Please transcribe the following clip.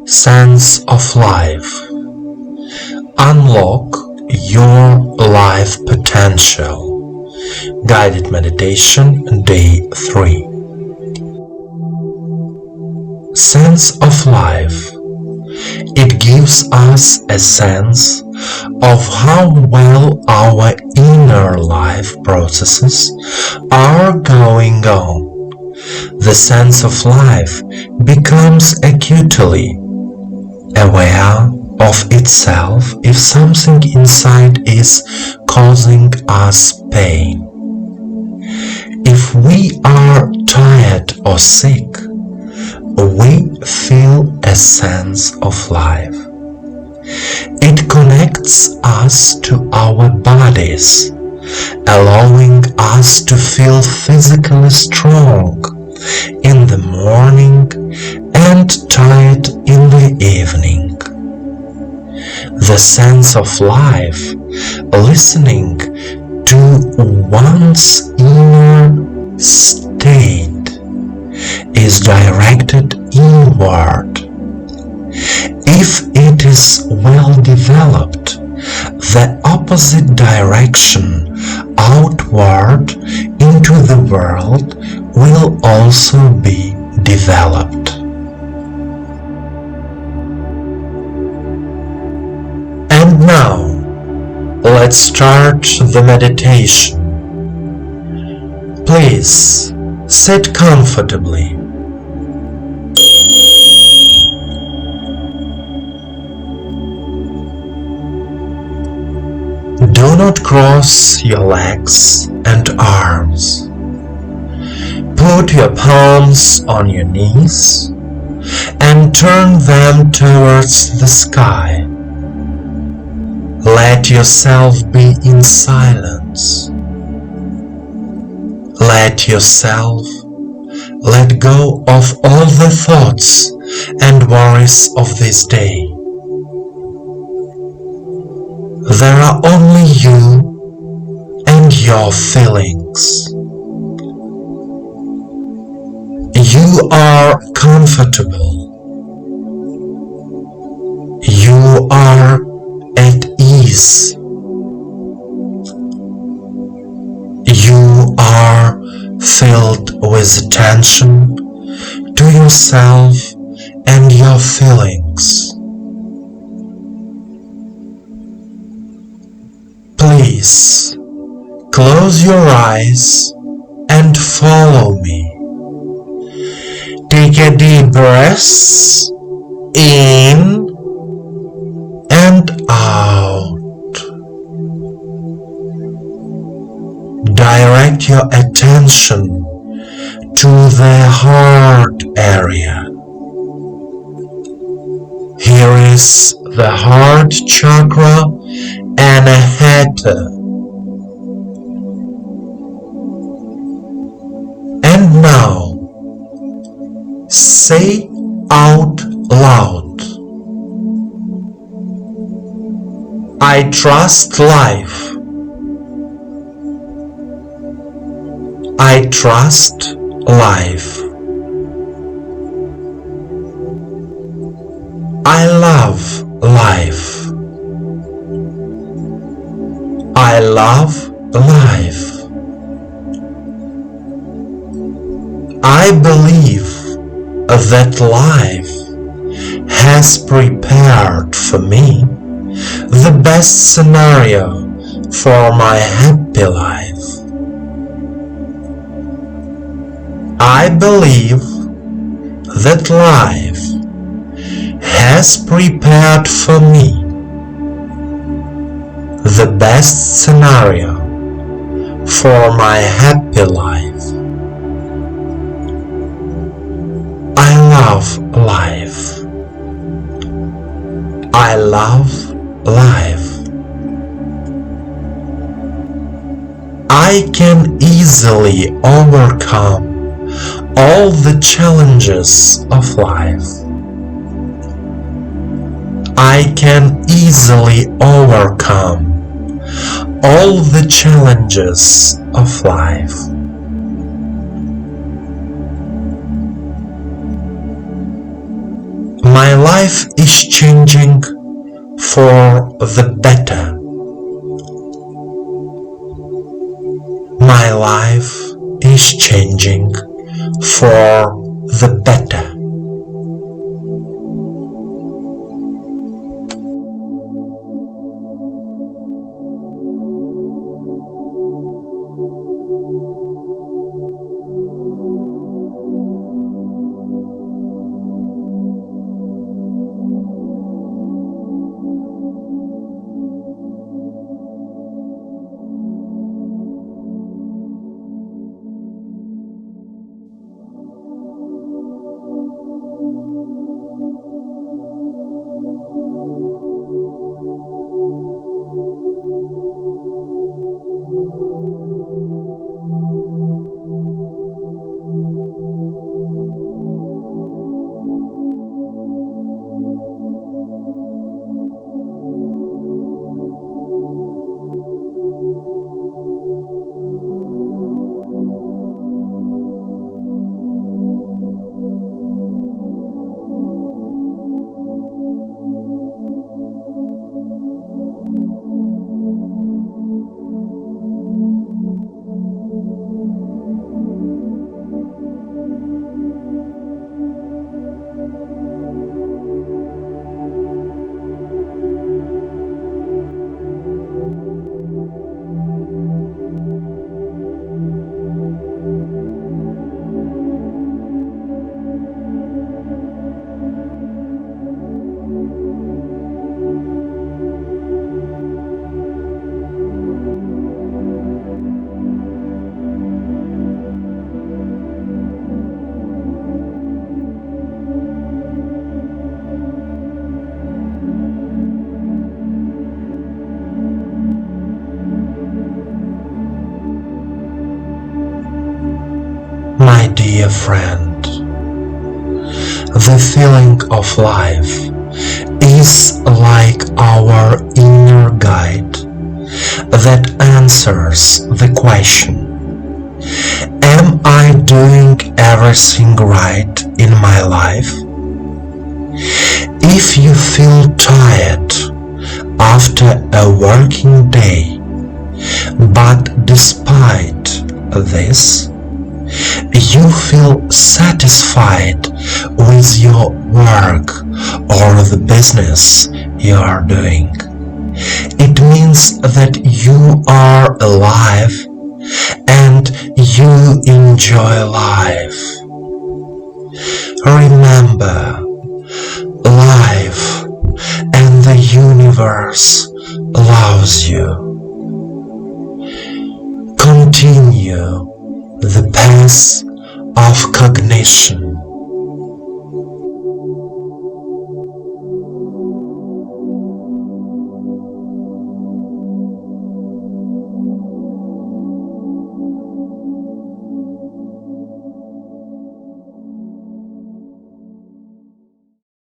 Sense of life. Unlock your life potential. Guided meditation, day 3. Sense of life. It gives us a sense of how well our inner life processes are going on. The sense of life becomes acutely aware of itself if something inside is causing us pain. If we are tired or sick, we feel a sense of life. It connects us to our bodies, allowing us to feel physically strong in the morning and tired in the evening. The sense of life, listening to one's inner state, is directed inward. If it is well developed, the opposite direction, outward into the world, will also be developed. And now, let's start the meditation. Please sit comfortably. Do not cross your legs and arms. Put your palms on your knees and turn them towards the sky. Let yourself be in silence. Let yourself let go of all the thoughts and worries of this day. There are only you and your feelings. You are comfortable. You are at ease. You are filled with attention to yourself and your feelings. Please close your eyes and follow me. Take a deep breath in and out. Direct your attention to the heart area. Here is the heart chakra Anahata. And now, say out loud, I trust life. I trust life. I love life. I love life. I believe that life has prepared for me the best scenario for my happy life. I believe that life has prepared for me the best scenario for my happy life. I love life. I love life. I can easily overcome all the challenges of life. I can easily overcome all the challenges of life. My life is changing for the better. My life is changing for the better. My dear friend, the feeling of life is like our inner guide that answers the question, am I doing everything right in my life? If you feel tired after a working day, but despite this, you feel satisfied with your work or the business you are doing, it means that you are alive and you enjoy life. Remember, life and the universe loves you. Continue the path of cognition